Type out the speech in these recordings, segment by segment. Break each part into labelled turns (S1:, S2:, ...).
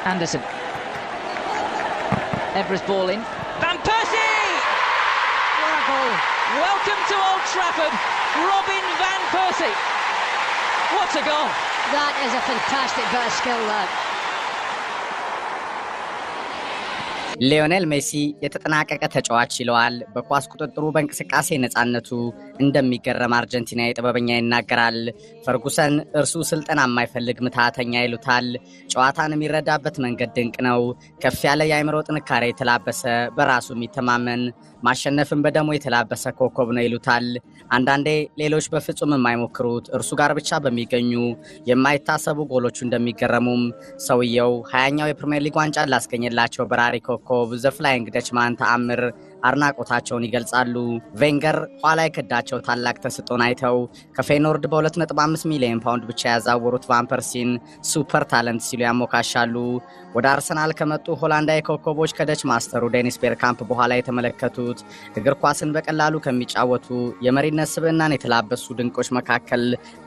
S1: Anderson. Evra's ball in. Van Persie! Bravo! Welcome to Old Trafford, Robin Van Persie. What a goal!
S2: That is a fantastic bit of skill, that.
S3: ሊዮኔል ሜሲ የተጠናቀቀ ተጫዋች ይለዋል። በኳስ ቁጥጥሩ በእንቅስቃሴ ነፃነቱ እንደሚገረም አርጀንቲናዊ ጥበበኛ ይናገራል። ፈርጉሰን እርሱ ስልጠና የማይፈልግ ምታተኛ ይሉታል። ጨዋታን የሚረዳበት መንገድ ድንቅ ነው። ከፍ ያለ የአእምሮ ጥንካሬ የተላበሰ በራሱ የሚተማመን ማሸነፍን በደሙ የተላበሰ ኮከብ ነው ይሉታል። አንዳንዴ ሌሎች በፍጹም የማይሞክሩት እርሱ ጋር ብቻ በሚገኙ የማይታሰቡ ጎሎቹ እንደሚገረሙም ሰውየው 20ኛው የፕሪሚየር ሊግ ዋንጫ ላስገኘላቸው በራሪ ኮከብ ዘ ፍላይንግ ደችማን ተአምር አድናቆታቸውን ይገልጻሉ። ቬንገር ኋላ የከዳቸው ታላቅ ተስጦን አይተው ከፌኖርድ በ2.5 ሚሊዮን ፓውንድ ብቻ ያዛወሩት ቫን ፐርሲን ሱፐር ታለንት ሲሉ ያሞካሻሉ። ወደ አርሰናል ከመጡ ሆላንዳዊ ኮከቦች ከደች ማስተሩ ዴኒስ ቤርካምፕ በኋላ የተመለከቱት እግር ኳስን በቀላሉ ከሚጫወቱ የመሪነት ስብዕናን የተላበሱ ድንቆች መካከል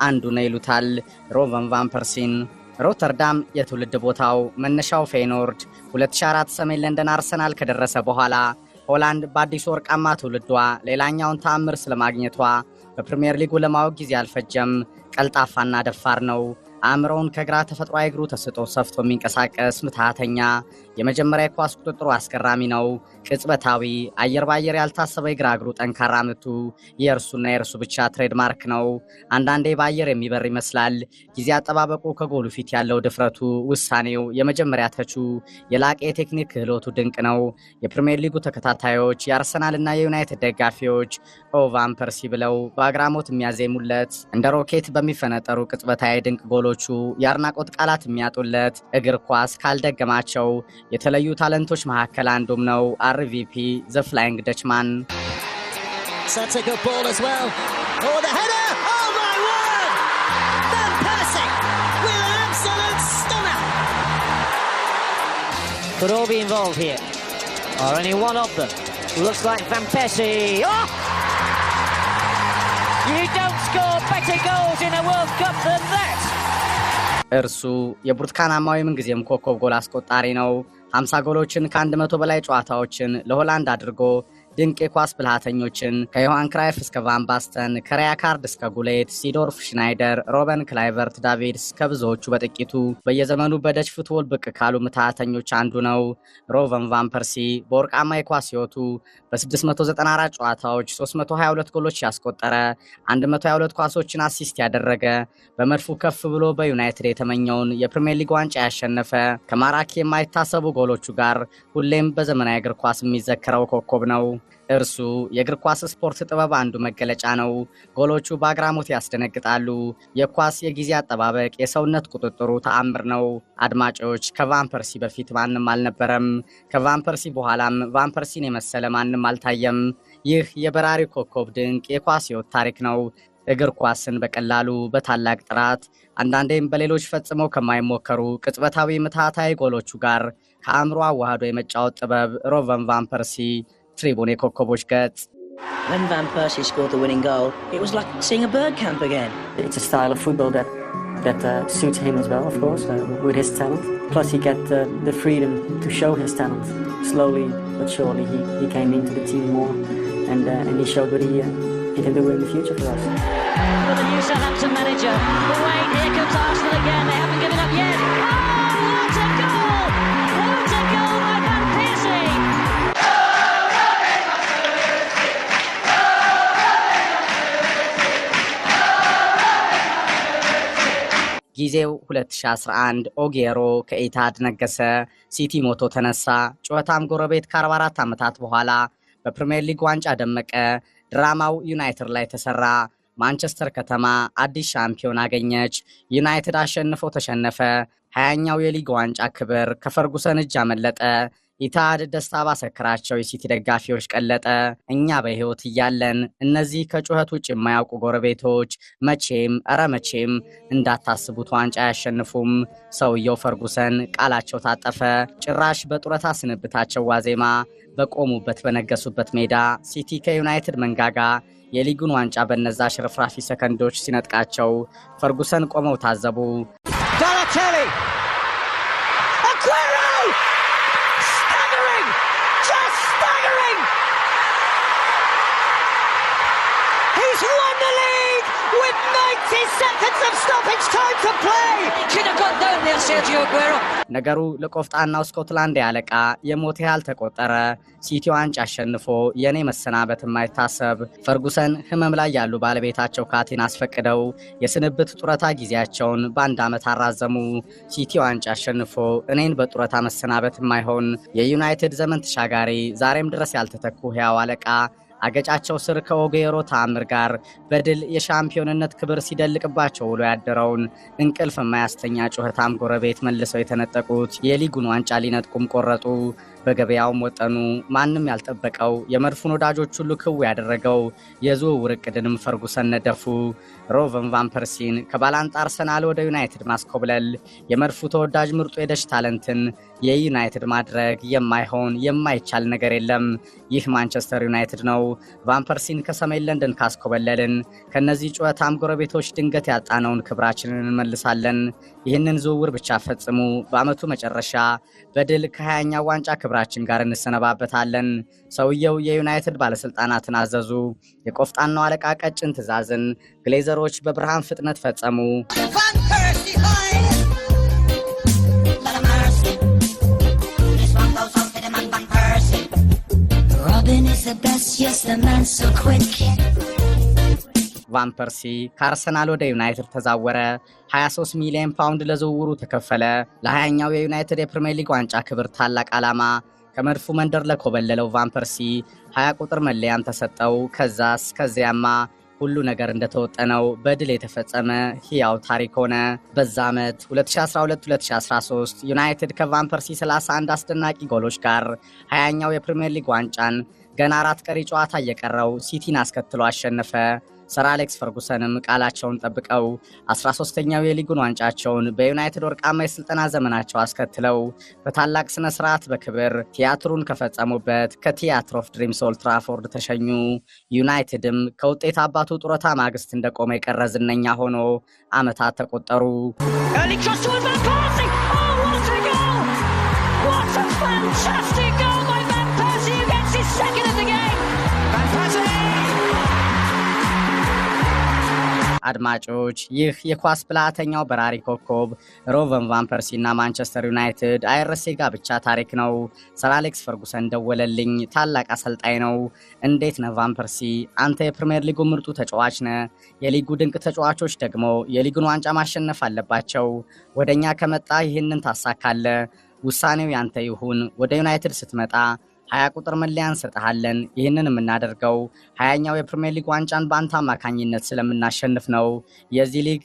S3: አንዱ ነው ይሉታል ሮበን ቫን ፐርሲን። ሮተርዳም የትውልድ ቦታው፣ መነሻው ፌኖርድ 2004 ሰሜን ለንደን አርሰናል ከደረሰ በኋላ ሆላንድ በአዲሱ ወርቃማ ትውልዷ ሌላኛውን ተአምር ስለማግኘቷ በፕሪሚየር ሊጉ ለማወቅ ጊዜ አልፈጀም። ቀልጣፋና ደፋር ነው። አእምሮውን ከግራ ተፈጥሯዊ እግሩ ተስጦ ሰፍቶ የሚንቀሳቀስ ምትሃተኛ። የመጀመሪያ ኳስ ቁጥጥሩ አስገራሚ ነው። ቅጽበታዊ አየር ባየር ያልታሰበ የግራ እግሩ ጠንካራ ምቱ የእርሱና የእርሱ ብቻ ትሬድማርክ ነው። አንዳንዴ በአየር የሚበር ይመስላል። ጊዜ አጠባበቁ ከጎሉ ፊት ያለው ድፍረቱ፣ ውሳኔው፣ የመጀመሪያ ተቹ፣ የላቀ የቴክኒክ ክህሎቱ ድንቅ ነው። የፕሪሚየር ሊጉ ተከታታዮች፣ የአርሰናልና የዩናይትድ ደጋፊዎች ቫን ፐርሲ ብለው በአግራሞት የሚያዜሙለት እንደ ሮኬት በሚፈነጠሩ ቅጽበታዊ ድንቅ ጎሎቹ የአድናቆት ቃላት የሚያጡለት እግር ኳስ ካልደገማቸው የተለዩ ታለንቶች መካከል አንዱም ነው። RVP ዘ ፍላይንግ ደችማን።
S4: That's a good ball as well. Oh, the header! Oh my word! Van Persie with an absolute stunner.
S1: Could all be involved here, or only one of them. Looks like Van Persie. Oh! You don't score better goals in a World Cup than that.
S3: እርሱ የብሩትካናማው ምንጊዜም ኮከብ ጎል አስቆጣሪ ነው። 50 ጎሎችን ከ100 በላይ ጨዋታዎችን ለሆላንድ አድርጎ ድንቅ የኳስ ብልሃተኞችን ከዮሃን ክራይፍ እስከ ቫን ባስተን፣ ከሪያካርድ እስከ ጉሌት፣ ሲዶርፍ፣ ሽናይደር፣ ሮበን ክላይቨርት፣ ዳቪድስ ከብዙዎቹ በጥቂቱ በየዘመኑ በደች ፉትቦል ብቅ ካሉ ምትሃተኞች አንዱ ነው። ሮበን ቫን ፐርሲ በወርቃማ የኳስ ሕይወቱ በ694 ጨዋታዎች 322 ጎሎች ያስቆጠረ፣ 122 ኳሶችን አሲስት ያደረገ፣ በመድፉ ከፍ ብሎ በዩናይትድ የተመኘውን የፕሪሚየር ሊግ ዋንጫ ያሸነፈ፣ ከማራኪ የማይታሰቡ ጎሎቹ ጋር ሁሌም በዘመናዊ እግር ኳስ የሚዘከረው ኮከብ ነው። እርሱ የእግር ኳስ ስፖርት ጥበብ አንዱ መገለጫ ነው። ጎሎቹ በአግራሞት ያስደነግጣሉ። የኳስ የጊዜ አጠባበቅ፣ የሰውነት ቁጥጥሩ ተአምር ነው። አድማጮች፣ ከቫን ፐርሲ በፊት ማንም አልነበረም። ከቫን ፐርሲ በኋላም ቫን ፐርሲን የመሰለ ማንም አልታየም። ይህ የበራሪ ኮከብ ድንቅ የኳስ ሕይወት ታሪክ ነው። እግር ኳስን በቀላሉ በታላቅ ጥራት አንዳንዴም በሌሎች ፈጽመው ከማይሞከሩ ቅጽበታዊ ምትሃታዊ ጎሎቹ ጋር ከአእምሮ አዋህዶ የመጫወት ጥበብ ሮበን ቫን ፐርሲ ትሪቡን የኮከቦች ገጽ።
S4: When Van Persie scored the winning goal, it was like seeing a bird camp again.
S5: It's a style of football that suits him as well, of course, with his talent. Plus he got the freedom to show his talent. Slowly but surely he came into the team more and he showed what he can do in the future for us.
S1: For the new Southampton manager, but wait, here comes Arsenal again. They haven't given up yet. Oh, what a goal! What a goal by Van Persie!
S3: ጊዜው 2011 ኦጌሮ ከኢታድ ነገሰ። ሲቲ ሞቶ ተነሳ። ጨዋታም ጎረቤት ከ44 ዓመታት በኋላ በፕሪሚየር ሊግ ዋንጫ ደመቀ። ድራማው ዩናይትድ ላይ ተሰራ። ማንቸስተር ከተማ አዲስ ሻምፒዮን አገኘች። ዩናይትድ አሸንፎ ተሸነፈ። 20ኛው የሊግ ዋንጫ ክብር ከፈርጉሰን እጅ አመለጠ። ኢታድ ደስታ ባሰከራቸው የሲቲ ደጋፊዎች ቀለጠ። እኛ በህይወት እያለን እነዚህ ከጩኸት ውጭ የማያውቁ ጎረቤቶች መቼም እንዳታስቡት ዋንጫ ያሸንፉም። ሰውየው ፈርጉሰን ቃላቸው ታጠፈ። ጭራሽ በጡረታ ስንብታቸው ዋዜማ በቆሙበት በነገሱበት ሜዳ ሲቲ ከዩናይትድ መንጋጋ የሊጉን ዋንጫ በነዛ ሽርፍራፊ ሰከንዶች ሲነጥቃቸው ፈርጉሰን ቆመው ታዘቡ።
S4: Balotelli! Aguero! 90 seconds of stoppage time to play.
S2: He could have got down there, Sergio Aguero.
S3: ነገሩ ለቆፍጣናው ስኮትላንድ ያለቃ የሞት ያህል ተቆጠረ። ሲቲ ዋንጫ አሸንፎ የኔ መሰናበት የማይታሰብ ፈርጉሰን ህመም ላይ ያሉ ባለቤታቸው ካቲን አስፈቅደው የስንብት ጡረታ ጊዜያቸውን በአንድ ዓመት አራዘሙ። ሲቲ ዋንጫ አሸንፎ እኔን በጡረታ መሰናበት የማይሆን የዩናይትድ ዘመን ተሻጋሪ ዛሬም ድረስ ያልተተኩ ሕያው አለቃ አገጫቸው ስር ከኦጌሮ ታምር ጋር በድል የሻምፒዮንነት ክብር ሲደልቅባቸው ውሎ ያደረውን እንቅልፍ የማያስተኛ ጩኸታም ጎረቤት መልሰው የተነጠቁት የሊጉን ዋንጫ ሊነጥቁም ቆረጡ። በገበያውም ወጠኑ። ማንም ያልጠበቀው የመድፉን ወዳጆች ሁሉ ክው ያደረገው የዝውውር ዕቅድንም ፈርጉሰን ነደፉ። ሮቨን ቫን ፐርሲን ከባላንጣ አርሰናል ወደ ዩናይትድ ማስኮብለል የመድፉ ተወዳጅ ምርጡ የደሽ ታለንትን የዩናይትድ ማድረግ የማይሆን የማይቻል ነገር የለም። ይህ ማንቸስተር ዩናይትድ ነው። ቫን ፐርሲን ከሰሜን ለንደን ካስኮበለልን ከነዚህ ጩኸታም ጎረቤቶች ድንገት ያጣነውን ክብራችንን እንመልሳለን። ይህንን ዝውውር ብቻ ፈጽሙ። በአመቱ መጨረሻ በድል ከ20ኛው ዋንጫ ክብራችን ጋር እንሰነባበታለን። ሰውየው የዩናይትድ ባለስልጣናትን አዘዙ። የቆፍጣናው አለቃ ቀጭን ትዕዛዝን ግሌዘሮች በብርሃን ፍጥነት ፈጸሙ።
S4: Van Persie high.
S6: This one goes out to the man Van Persie.
S2: Robin is the best, yes, the man so quick.
S3: ቫን ፐርሲ ከአርሰናል ወደ ዩናይትድ ተዛወረ። 23 ሚሊዮን ፓውንድ ለዝውውሩ ተከፈለ። ለ20ኛው የዩናይትድ የፕሪሚየር ሊግ ዋንጫ ክብር ታላቅ ዓላማ ከመድፉ መንደር ለኮበለለው ቫን ፐርሲ 20 ቁጥር መለያም ተሰጠው። ከዚያማ ሁሉ ነገር እንደተወጠነው በድል የተፈጸመ ሕያው ታሪክ ሆነ። በዛ ዓመት 2012-2013 ዩናይትድ ከቫን ፐርሲ 31 አስደናቂ ጎሎች ጋር 20ኛው የፕሪሚየር ሊግ ዋንጫን ገና 4 ቀሪ ጨዋታ እየቀረው ሲቲን አስከትሎ አሸነፈ። ሰር አሌክስ ፈርጉሰንም ቃላቸውን ጠብቀው 13ኛው የሊጉን ዋንጫቸውን በዩናይትድ ወርቃማ የስልጠና ዘመናቸው አስከትለው በታላቅ ስነ ስርዓት በክብር ቲያትሩን ከፈጸሙበት ከቲያትር ኦፍ ድሪምስ ኦልድ ትራፎርድ ተሸኙ። ዩናይትድም ከውጤት አባቱ ጡረታ ማግስት እንደቆመ የቀረ ዝነኛ ሆኖ ዓመታት ተቆጠሩ።
S1: Early cross towards Van Persie. Oh, what a goal! What a fantastic goal by Van Persie, who gets his second of the game. Van Persie!
S3: አድማጮች ይህ የኳስ ብልሃተኛው በራሪ ኮከብ ሮቨን ቫን ፐርሲ እና ማንቸስተር ዩናይትድ አይረሴ ጋብቻ ታሪክ ነው። ሰር አሌክስ ፈርጉሰን ደወለልኝ። ታላቅ አሰልጣኝ ነው። እንዴት ነህ ቫን ፐርሲ? አንተ የፕሪሚየር ሊጉ ምርጡ ተጫዋች ነህ። የሊጉ ድንቅ ተጫዋቾች ደግሞ የሊጉን ዋንጫ ማሸነፍ አለባቸው። ወደኛ ከመጣ ይህንን ታሳካለህ። ውሳኔው ያንተ ይሁን። ወደ ዩናይትድ ስትመጣ 20 ቁጥር መለያ እንሰጥሃለን። ይህንን የምናደርገው 20ኛው የፕሪሚየር ሊግ ዋንጫን በአንተ አማካኝነት ስለምናሸንፍ ነው።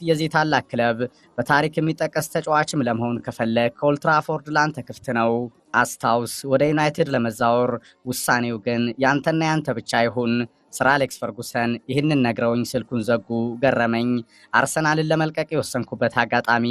S3: የዚህ ታላቅ ክለብ በታሪክ የሚጠቀስ ተጫዋችም ለመሆን ከፈለክ ከኦልድ ትራፎርድ ላንተ ክፍት ነው። አስታውስ፣ ወደ ዩናይትድ ለመዛወር ውሳኔው ግን ያንተና ያንተ ብቻ ይሁን። ሰር አሌክስ ፈርጉሰን ይህንን ነግረውኝ ስልኩን ዘጉ። ገረመኝ። አርሰናልን ለመልቀቅ የወሰንኩበት አጋጣሚ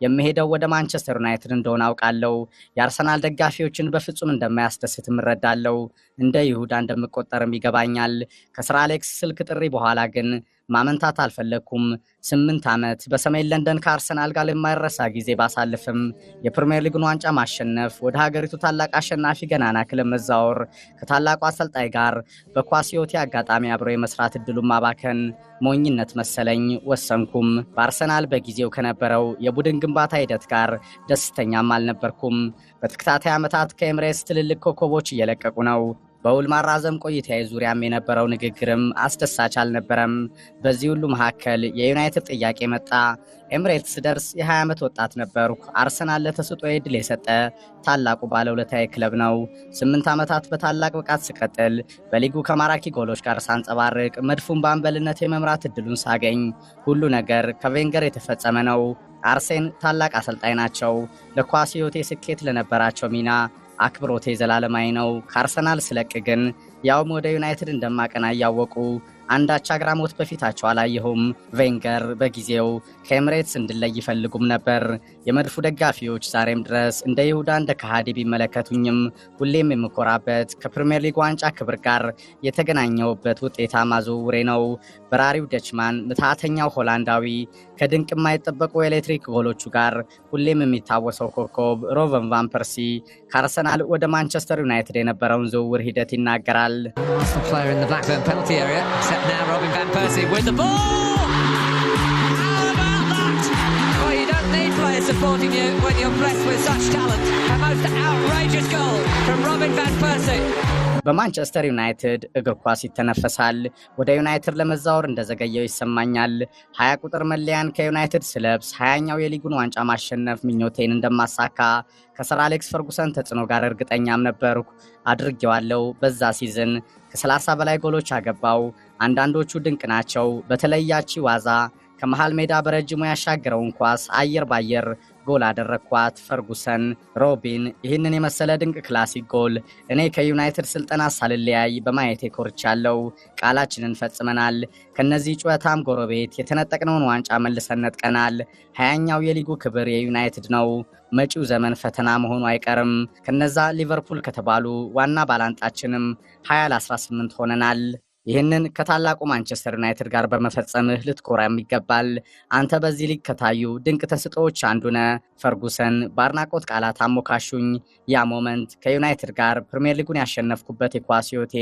S3: የምሄደው ወደ ማንቸስተር ዩናይትድ እንደሆነ አውቃለሁ። የአርሰናል ደጋፊዎችን በፍጹም እንደማያስደስትም እረዳለሁ። እንደ ይሁዳ እንደምቆጠርም ይገባኛል። ከሰር አሌክስ ስልክ ጥሪ በኋላ ግን ማመንታት አልፈለኩም። 8 ዓመት በሰሜን ለንደን ከአርሰናል ጋር የማይረሳ ጊዜ ባሳልፍም የፕሪሚየር ሊጉን ዋንጫ ማሸነፍ፣ ወደ ሀገሪቱ ታላቅ አሸናፊ ገናና ክለብ መዛወር፣ ከታላቁ አሰልጣኝ ጋር በኳስ ሕይወቴ አጋጣሚ አብሮ የመስራት እድሉን ማባከን ሞኝነት መሰለኝ። ወሰንኩም። በአርሰናል በጊዜው ከነበረው የቡድን ግንባታ ሂደት ጋር ደስተኛም አልነበርኩም። በተከታታይ ዓመታት ከኤምሬትስ ትልልቅ ኮከቦች እየለቀቁ ነው። በውል ማራዘም ቆይታዬ ዙሪያም የነበረው ንግግርም አስደሳች አልነበረም። በዚህ ሁሉ መካከል የዩናይትድ ጥያቄ መጣ። ኤምሬትስ ደርስ የ20 ዓመት ወጣት ነበርኩ። አርሰናል ለተሰጥኦዬ ዕድል የሰጠ ታላቁ ባለውለታዬ ክለብ ነው። 8 ዓመታት በታላቅ ብቃት ስቀጥል በሊጉ ከማራኪ ጎሎች ጋር ሳንጸባርቅ መድፉን በአምበልነት የመምራት እድሉን ሳገኝ ሁሉ ነገር ከቬንገር የተፈጸመ ነው። አርሴን ታላቅ አሰልጣኝ ናቸው። ለኳስ ሕይወቴ ስኬት ለነበራቸው ሚና አክብሮቴ ዘላለማዊ ነው። ከአርሰናል ስለቅ ግን ያውም ወደ ዩናይትድ እንደማቀና እያወቁ አንዳች አግራሞት በፊታቸው አላየሁም። ቬንገር በጊዜው ከኤምሬትስ እንድለይ ይፈልጉም ነበር። የመድፉ ደጋፊዎች ዛሬም ድረስ እንደ ይሁዳ እንደ ከሃዲ ቢመለከቱኝም ሁሌም የምኮራበት ከፕሪሚየር ሊግ ዋንጫ ክብር ጋር የተገናኘውበት ውጤታማ ዝውውሬ ነው። በራሪው ደችማን፣ ምትሃተኛው ሆላንዳዊ ከድንቅ የማይጠበቁ ኤሌክትሪክ ጎሎቹ ጋር ሁሌም የሚታወሰው ኮከብ ሮቨን ቫን ፐርሲ ከአርሰናል ወደ ማንቸስተር ዩናይትድ የነበረውን ዝውውር ሂደት ይናገራል።
S1: Player in the Blackburn penalty area. Except now Robin Van Persie with the ball. supporting you when you're blessed with such talent. A most outrageous goal from Robin van Persie.
S3: በማንቸስተር ዩናይትድ እግር ኳስ ይተነፈሳል። ወደ ዩናይትድ ለመዛወር እንደዘገየው ይሰማኛል። 20 ቁጥር መለያን ከዩናይትድ ስለብስ 20ኛው የሊጉን ዋንጫ ማሸነፍ ምኞቴን እንደማሳካ ከሰር አሌክስ ፈርጉሰን ተጽዕኖ ጋር እርግጠኛም ነበርኩ። አድርጌዋለሁ። በዛ ሲዝን ከ30 በላይ ጎሎች አገባው። አንዳንዶቹ ድንቅ ናቸው። በተለያቺ ዋዛ ከመሃል ሜዳ በረጅሙ ያሻገረውን ኳስ አየር ባየር ጎል አደረኳት። ፈርጉሰን ሮቢን ይህንን የመሰለ ድንቅ ክላሲክ ጎል እኔ ከዩናይትድ ስልጠና ሳልለያይ በማየቴ ኮርቻለሁ። ቃላችንን ፈጽመናል። ከነዚህ ጩኸታም ጎረቤት የተነጠቅነውን ዋንጫ መልሰን ነጥቀናል። 20ኛው የሊጉ ክብር የዩናይትድ ነው። መጪው ዘመን ፈተና መሆኑ አይቀርም። ከነዛ ሊቨርፑል ከተባሉ ዋና ባላንጣችንም 20 ለ18 ሆነናል። ይህንን ከታላቁ ማንቸስተር ዩናይትድ ጋር በመፈጸምህ ልትኮራም ይገባል። አንተ በዚህ ሊግ ከታዩ ድንቅ ተስጦዎች አንዱ ነህ። ፈርጉሰን በአድናቆት ቃላት አሞካሹኝ። ያ ሞመንት ከዩናይትድ ጋር ፕሪሚየር ሊጉን ያሸነፍኩበት የኳስ ሕይወቴ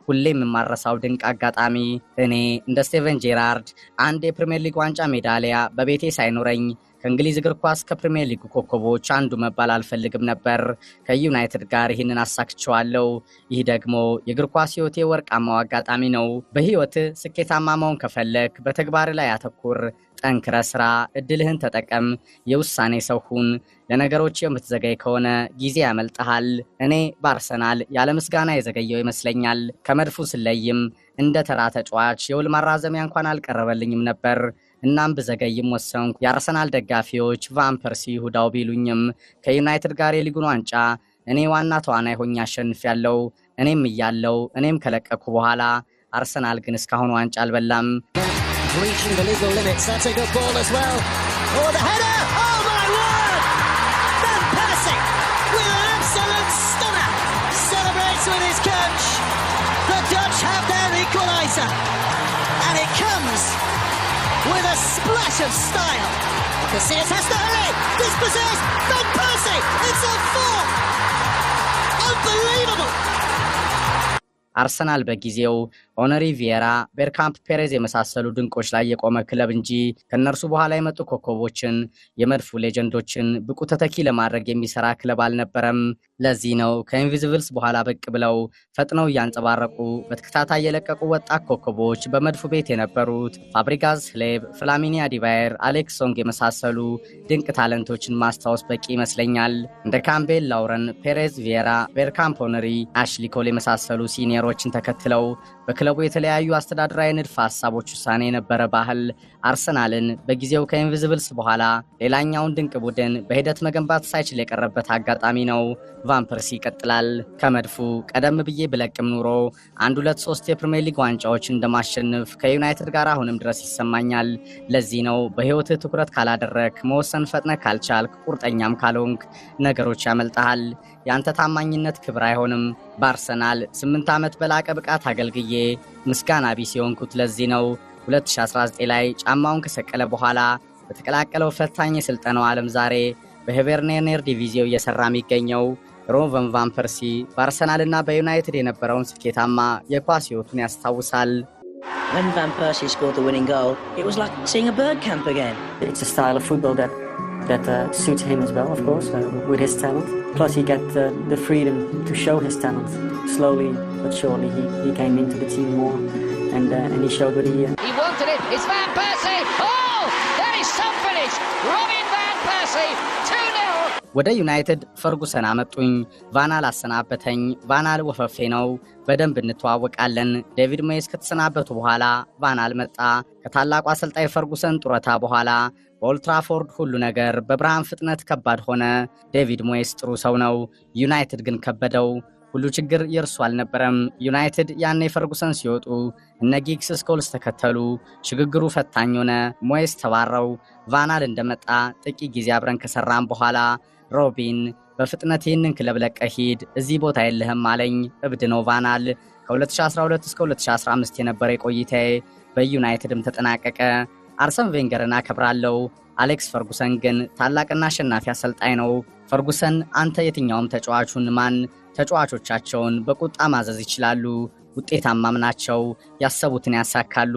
S3: ሁሌም የማረሳው ድንቅ አጋጣሚ። እኔ እንደ ስቴቨን ጄራርድ አንድ የፕሪሚየር ሊግ ዋንጫ ሜዳሊያ በቤቴ ሳይኖረኝ ከእንግሊዝ እግር ኳስ ከፕሪሚየር ሊግ ኮከቦች አንዱ መባል አልፈልግም ነበር። ከዩናይትድ ጋር ይህንን አሳክቸዋለሁ። ይህ ደግሞ የእግር ኳስ ሕይወቴ ወርቃማው አጋጣሚ ነው። በሕይወት ስኬታማ መሆን ከፈለክ በተግባር ላይ አተኩር። ጠንክረ ስራ፣ እድልህን ተጠቀም፣ የውሳኔ ሰው ሁን። ለነገሮች የምትዘገይ ከሆነ ጊዜ ያመልጠሃል። እኔ በአርሰናል ያለ ምስጋና የዘገየው ይመስለኛል። ከመድፉ ስለይም እንደ ተራ ተጫዋች የውል ማራዘሚያ እንኳን አልቀረበልኝም ነበር። እናም ብዘገይም ወሰንኩ። የአርሰናል ደጋፊዎች ቫን ፐርሲ ይሁዳው ቢሉኝም ከዩናይትድ ጋር የሊጉን ዋንጫ እኔ ዋና ተዋናይ ሆኜ አሸንፊያለሁ። እኔም እያለው እኔም ከለቀኩ በኋላ አርሰናል ግን እስካሁን ዋንጫ አልበላም።
S4: Reaching the legal limits. That's a good ball as well. Oh, the header! Oh, my word! Van Persie with an absolute stunner. Celebrates with his coach. The Dutch have their equaliser. And it comes with a splash of style. Casillas has to hurry. Dispossessed. Van Persie. It's a fourth. Unbelievable.
S3: አርሰናል በጊዜው ኦነሪ ቪየራ፣ ቤርካምፕ ፔሬዝ የመሳሰሉ ድንቆች ላይ የቆመ ክለብ እንጂ ከነርሱ በኋላ የመጡ ኮከቦችን የመድፉ ሌጀንዶችን ብቁ ተተኪ ለማድረግ የሚሰራ ክለብ አልነበረም። ለዚህ ነው ከኢንቪዚብልስ በኋላ ብቅ ብለው ፈጥነው እያንጸባረቁ በተከታታይ የለቀቁ ወጣት ኮከቦች በመድፉ ቤት የነበሩት ፋብሪጋዝ ህሌብ፣ ፍላሚኒያ ዲቫየር፣ አሌክስ ሶንግ የመሳሰሉ ድንቅ ታለንቶችን ማስታወስ በቂ ይመስለኛል። እንደ ካምቤል ላውረን፣ ፔሬዝ ቪየራ፣ ቤርካምፕ ኦነሪ፣ አሽሊ ኮል የመሳሰሉ ሲኒየሮችን ተከትለው በክለቡ የተለያዩ አስተዳደራዊ ንድፈ ሐሳቦች ውሳኔ የነበረ ባህል አርሰናልን በጊዜው ከኢንቪዚብልስ በኋላ ሌላኛውን ድንቅ ቡድን በሂደት መገንባት ሳይችል የቀረበት አጋጣሚ ነው። ቫን ፐርሲ ይቀጥላል። ከመድፉ ቀደም ብዬ ብለቅም ኑሮ 1 2 3 የፕሪሚየር ሊግ ዋንጫዎችን እንደማሸንፍ ከዩናይትድ ጋር አሁንም ድረስ ይሰማኛል። ለዚህ ነው በህይወትህ ትኩረት ካላደረክ፣ መወሰን ፈጥነህ ካልቻልክ፣ ቁርጠኛም ካልሆንክ ነገሮች ያመልጣል። ያንተ ታማኝነት ክብር አይሆንም። በአርሰናል 8 ዓመት በላቀ ብቃት አገልግዬ ምስጋና ቢስ የሆንኩት ለዚህ ነው። 2019 ላይ ጫማውን ከሰቀለ በኋላ በተቀላቀለው ፈታኝ የስልጠናው ዓለም ዛሬ በሄቨርኔር ዲቪዚዮ እየሰራ የሚገኘው ሮበን ቫን ፐርሲ በአርሰናልና በዩናይትድ የነበረውን ስኬታማ የኳስ ህይወቱን ያስታውሳል።
S7: When Van Persie scored the winning goal, it was like seeing a bird camp again.
S5: It's a style of football that suits him as well, of course, with his talent. Plus he got the freedom to show his talent. Slowly but surely he came into the team more and he showed what
S1: He wanted it. It's Van Persie. Oh, that is some finish. Robin van Persie 2-0.
S3: ወደ ዩናይትድ ፈርጉሰን አመጡኝ። ቫናል አሰናበተኝ። ቫናል ወፈፌ ነው። በደንብ እንተዋወቃለን። ዴቪድ ሞይስ ከተሰናበቱ በኋላ ቫናል መጣ። ከታላቁ አሰልጣኝ ፈርጉሰን ጡረታ በኋላ በኦልትራፎርድ ሁሉ ነገር በብርሃን ፍጥነት ከባድ ሆነ። ዴቪድ ሞይስ ጥሩ ሰው ነው። ዩናይትድ ግን ከበደው። ሁሉ ችግር የእርሱ አልነበረም። ዩናይትድ ያኔ ፈርጉሰን ሲወጡ እነ ጊግስ ስኮልስ ተከተሉ። ሽግግሩ ፈታኝ ሆነ። ሞይስ ተባረው። ቫናል እንደመጣ ጥቂት ጊዜ አብረን ከሰራን በኋላ ሮቢን በፍጥነት ይህንን ክለብ ለቀህ ሂድ፣ እዚህ ቦታ የለህም አለኝ። እብድ ነው ቫናል። ከ2012 እስከ 2015 የነበረ ቆይታዬ በዩናይትድም ተጠናቀቀ። አርሰን ቬንገርን አከብራለሁ። አሌክስ ፈርጉሰን ግን ታላቅና አሸናፊ አሰልጣኝ ነው። ፈርጉሰን አንተ የትኛውም ተጫዋቹን ማን ተጫዋቾቻቸውን በቁጣ ማዘዝ ይችላሉ። ውጤታማም ናቸው። ያሰቡትን ያሳካሉ።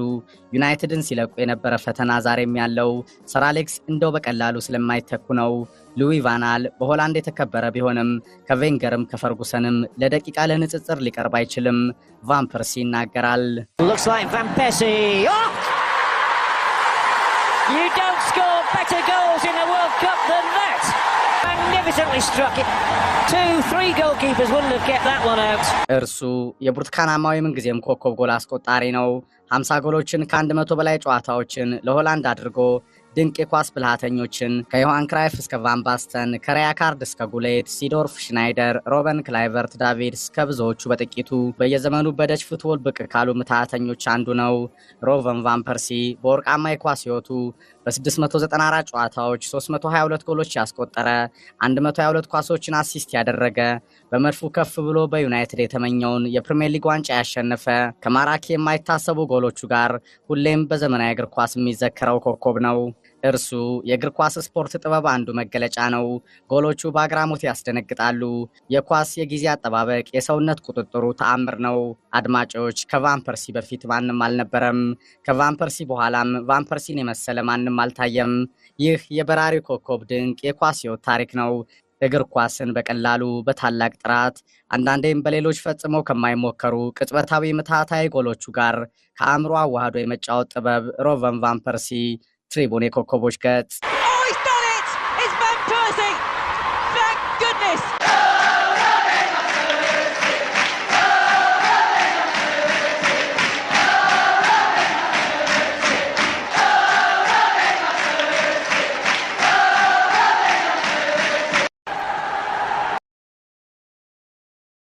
S3: ዩናይትድን ሲለቁ የነበረ ፈተና ዛሬም ያለው ሰር አሌክስ እንደው በቀላሉ ስለማይተኩ ነው። ሉዊ ቫን ጋል በሆላንድ የተከበረ ቢሆንም ከቬንገርም ከፈርጉሰንም ለደቂቃ ለንጽጽር ሊቀርብ አይችልም። ቫን ፐርሲ ይናገራል።
S4: Looks like Van Persie. Oh! You don't score better goals in a World Cup than that. Magnificently struck it. 2-3 goalkeepers wouldn't have kept that one out.
S3: እርሱ የብሩትካናማው ምንጊዜም ኮከብ ጎል አስቆጣሪ ነው። 50 ጎሎችን ከ100 በላይ ጨዋታዎችን ለሆላንድ አድርጎ ድንቅ የኳስ ብልሃተኞችን ከዮሃን ክራይፍ እስከ ቫን ባስተን ከሪያካርድ እስከ ጉሌት ሲዶርፍ ሽናይደር ሮበን ክላይቨርት ዳቪድ እስከ ብዙዎቹ በጥቂቱ በየዘመኑ በደች ፉትቦል ብቅ ካሉ ምትሃተኞች አንዱ ነው። ሮበን ቫን ፐርሲ በወርቃማ የኳስ ህይወቱ በ694 ጨዋታዎች 322 ጎሎች ያስቆጠረ 122 ኳሶችን አሲስት ያደረገ በመድፉ ከፍ ብሎ በዩናይትድ የተመኘውን የፕሪሚየር ሊግ ዋንጫ ያሸነፈ ከማራኪ የማይታሰቡ ጎሎቹ ጋር ሁሌም በዘመናዊ እግር ኳስ የሚዘከረው ኮከብ ነው። እርሱ የእግር ኳስ ስፖርት ጥበብ አንዱ መገለጫ ነው። ጎሎቹ በአግራሞት ያስደነግጣሉ። የኳስ የጊዜ አጠባበቅ፣ የሰውነት ቁጥጥሩ ተአምር ነው። አድማጮች፣ ከቫን ፐርሲ በፊት ማንም አልነበረም። ከቫን ፐርሲ በኋላም ቫን ፐርሲን የመሰለ ማንም አልታየም። ይህ የበራሪ ኮከብ ድንቅ የኳስ ህይወት ታሪክ ነው። እግር ኳስን በቀላሉ በታላቅ ጥራት አንዳንዴም በሌሎች ፈጽመው ከማይሞከሩ ቅጽበታዊ ምትሃታዊ ጎሎቹ ጋር ከአእምሮ አዋህዶ የመጫወት ጥበብ ሮበን ቫን ፐርሲ ትሪቡን የኮከቦች ገጽ።
S1: Oh, he's done it! It's Van Persie!